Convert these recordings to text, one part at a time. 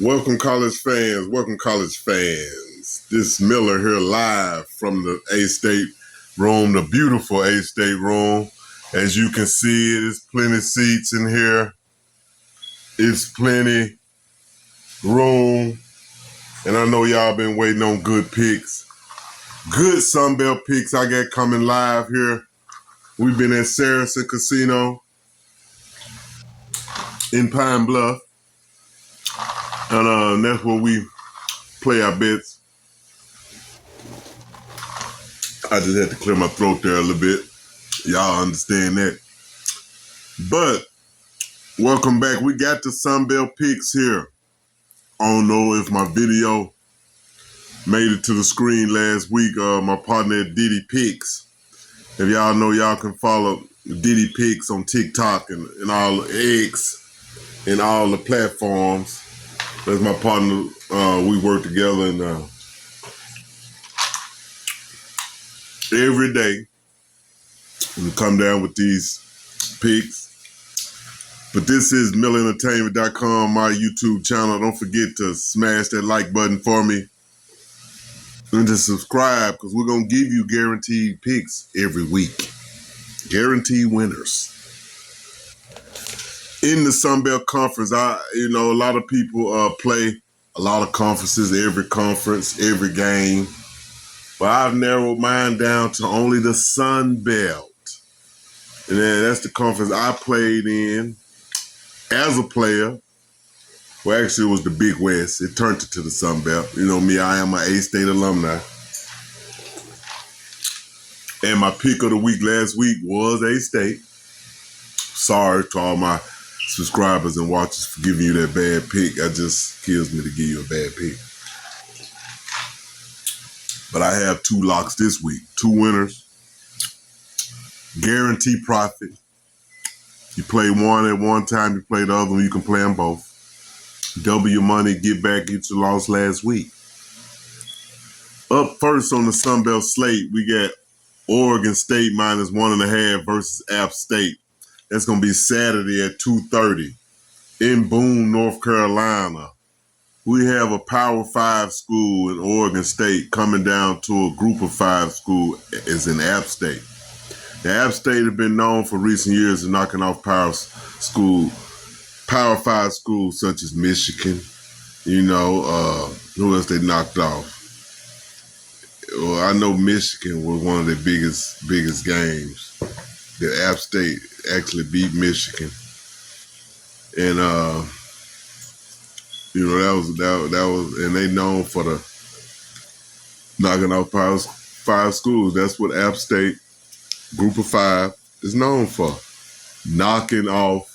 Welcome, college fans. Welcome, college fans. This Miller here live from the A-State room, the beautiful A-State room. As you can see, there's plenty seats in here. It's plenty room. And I know y'all been waiting on good picks. Good Sunbelt picks I got coming live here. We've been at Saracen Casino in Pine Bluff. And that's where we play our bets. I just had to clear my throat there a little bit. Y'all understand that. But welcome back. We got the Sunbelt picks here. I don't know if my video made it to the screen last week. My partner Diddy Picks. If y'all know, y'all can follow Diddy Picks on TikTok and all the X and all the platforms. That's my partner. We work together and every day we come down with these picks. But this is MillerEntertainment.com, my YouTube channel. Don't forget to smash that like button for me and to subscribe, because we're going to give you guaranteed picks every week. Guaranteed winners. In the Sunbelt Conference, a lot of people play a lot of conferences, every conference, every game. But I've narrowed mine down to only the Sunbelt. And then that's the conference I played in as a player. Well, actually, it was the Big West. It turned it to the Sunbelt. You know me, I am an A-State alumni. And my pick of the week last week was A-State. Sorry to all my subscribers and watchers for giving you that bad pick. That just kills me to give you a bad pick. But I have two locks this week. Two winners. Guaranteed profit. You play one at one time, you play the other one, you can play them both. Double your money, get back what you lost last week. Up first on the Sunbelt slate, we got Oregon State -1.5 versus App State. That's going to be Saturday at 2:30 in Boone, North Carolina. We have a Power 5 school in Oregon State coming down to a Group of 5 school is in App State. The App State have been known for recent years of knocking off Power 5 schools such as Michigan. Who else they knocked off? Well, I know Michigan was one of their biggest games. The App State actually beat Michigan, and that was, and they known for the knocking off Power 5 schools. That's what App State Group of 5 is known for, knocking off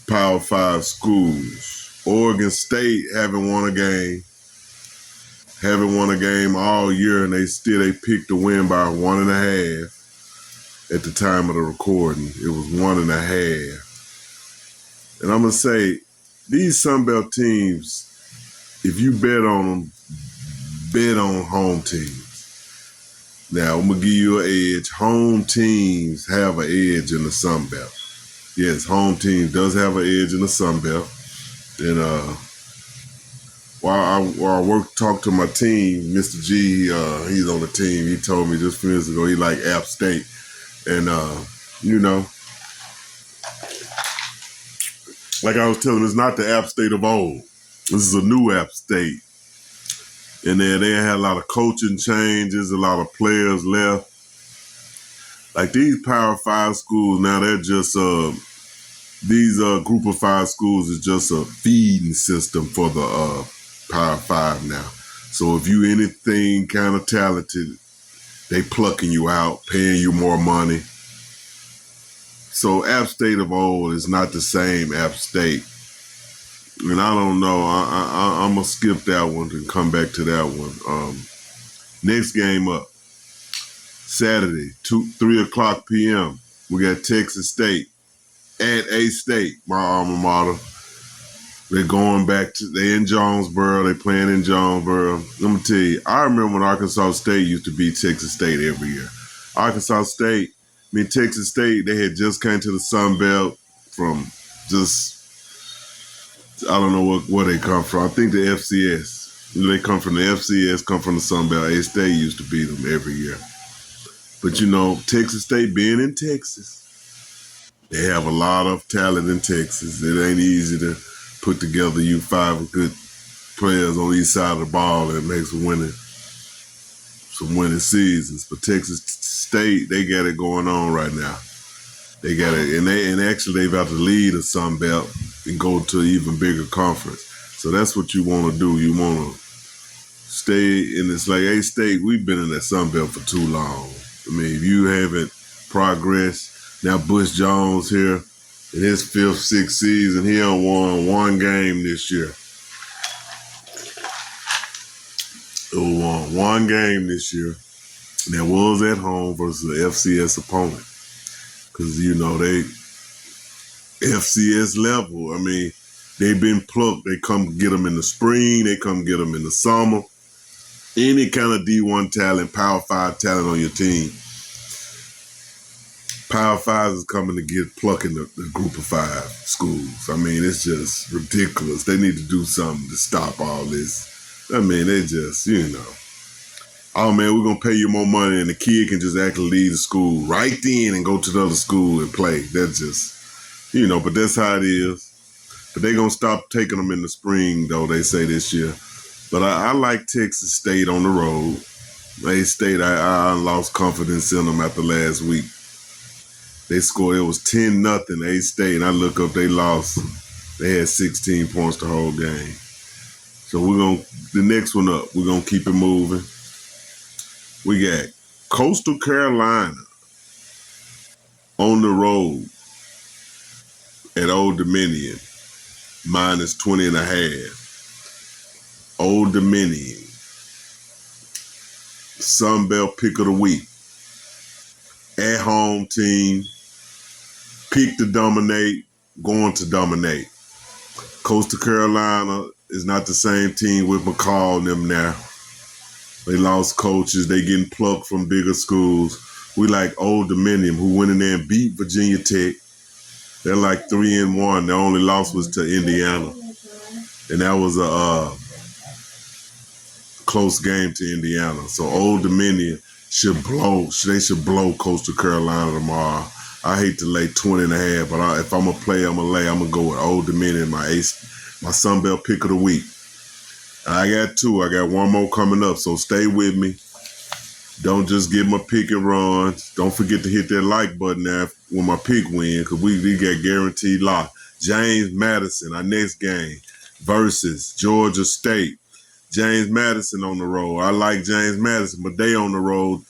Power 5 schools. Oregon State haven't won a game all year, and they picked to win by 1.5. At the time of the recording, it was 1.5. And I'm gonna say, these Sunbelt teams, if you bet on them, bet on home teams. Now, I'm going to give you an edge. Home teams have an edge in the Sunbelt. Yes, home team does have an edge in the Sunbelt. And while I talk to my team, Mr. G, he's on the team. He told me just a few minutes ago he liked App State. And, like I was telling him, it's not the App State of old. This is a new App State. And they had a lot of coaching changes, a lot of players left. Like these Power 5 schools, now they're just, these Group of 5 schools is just a feeding system for the Power 5 now. So if you anything kind of talented, they plucking you out, paying you more money. So App State of old is not the same App State. And I don't know. I'm going to skip that one and come back to that one. Next game up, Saturday, 3 o'clock p.m., we got Texas State at A-State, my alma mater. They're going back to, they're in Jonesboro. They're playing in Jonesboro. Let me tell you, I remember when Arkansas State used to beat Texas State every year. Texas State, they had just came to the Sun Belt from just I don't know where they come from. I think the FCS. They come from the FCS, come from the Sunbelt. A-State used to beat them every year. But Texas State being in Texas, they have a lot of talent in Texas. It ain't easy to put together you 5 good players on each side of the ball and make some winning seasons. But Texas State, they got it going on right now. They got it, and actually they about to lead the Sunbelt and go to an even bigger conference. So that's what you want to do. You want to stay in this, like A-State, we've been in that Sunbelt for too long. I mean, if you haven't progressed, now Bush Jones here in his 5th, 6th season, he done won 1 game this year. He won 1 game this year. And that was at home versus the FCS opponent. Because, they FCS level, I mean, they've been plucked. They come get them in the spring. They come get them in the summer. Any kind of D1 talent, Power 5 talent on your team, Power 5 is coming to get plucking the group of 5 schools. I mean, it's just ridiculous. They need to do something to stop all this. I mean, they just, oh man, we're going to pay you more money and the kid can just actually leave the school right then and go to the other school and play. That's just, but that's how it is. But they're going to stop taking them in the spring, though, they say this year. But I like Texas State on the road. A-State, I lost confidence in them after last week. They scored, it was 10-0 A-State, and I look up, they lost. They had 16 points the whole game. So the next one up, we're going to keep it moving. We got Coastal Carolina on the road at Old Dominion, minus 20.5. Old Dominion, Sunbelt pick of the week. At home team, pick to dominate, going to dominate. Coastal Carolina is not the same team with McCall and them now. They lost coaches. They getting plucked from bigger schools. We like Old Dominion, who went in there and beat Virginia Tech. They're like 3-1. Their only loss was to Indiana. And that was a close game to Indiana. So Old Dominion should blow Coastal Carolina tomorrow. I hate to lay 20.5, but if I'm going to play, I'm going to go with Old Dominion, my Sunbelt pick of the week. I got 2. I got 1 more coming up, so stay with me. Don't just get my pick and run. Don't forget to hit that like button now when my pick win, because we got guaranteed lock. James Madison, our next game, versus Georgia State. James Madison on the road. I like James Madison, but they on the road.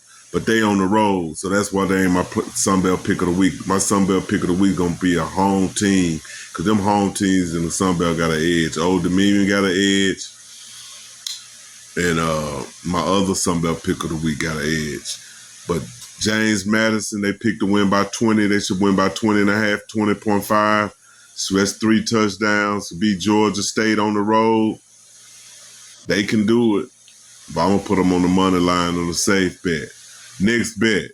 So that's why they ain't my Sunbelt pick of the week. My Sunbelt pick of the week going to be a home team, because them home teams in the Sunbelt got an edge. Old Dominion got an edge. And my other Sunbelt pick of the week got an edge. But James Madison, they picked to win by 20. They should win by 20.5, 20.5. So that's 3 touchdowns to beat Georgia State on the road. They can do it. But I'm going to put them on the money line on a safe bet. Next bet,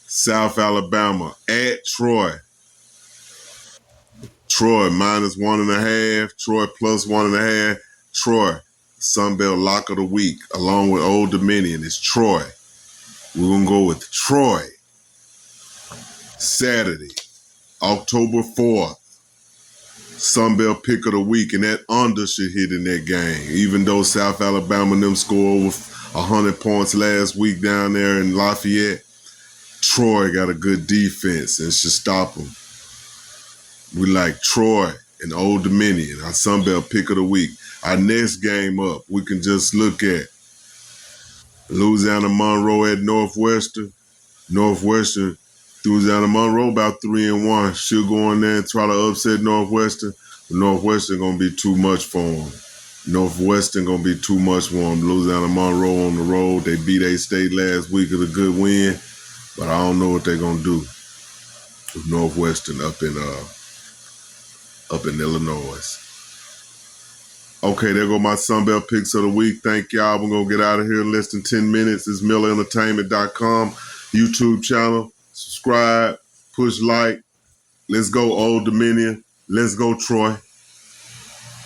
South Alabama at Troy. Troy minus 1.5. Troy plus 1.5. Troy, Sunbelt lock of the week, along with Old Dominion. It's Troy. We're going to go with Troy. Saturday, October 4th. Sunbelt pick of the week, and that under should hit in that game. Even though South Alabama and them scored over 100 points last week down there in Lafayette, Troy got a good defense and should stop them. We like Troy and Old Dominion, our Sunbelt pick of the week. Our next game up, we can just look at Louisiana Monroe at Northwestern. Louisiana Monroe about 3-1. Should go in there and try to upset Northwestern. But Northwestern going to be too much for them. Louisiana Monroe on the road. They beat A-State last week with a good win. But I don't know what they're going to do with Northwestern up in Illinois. Okay, there go my Sunbelt picks of the week. Thank y'all. We're going to get out of here in less than 10 minutes. It's MillerEntertainment.com YouTube channel. Subscribe, push like. Let's go Old Dominion. Let's go Troy.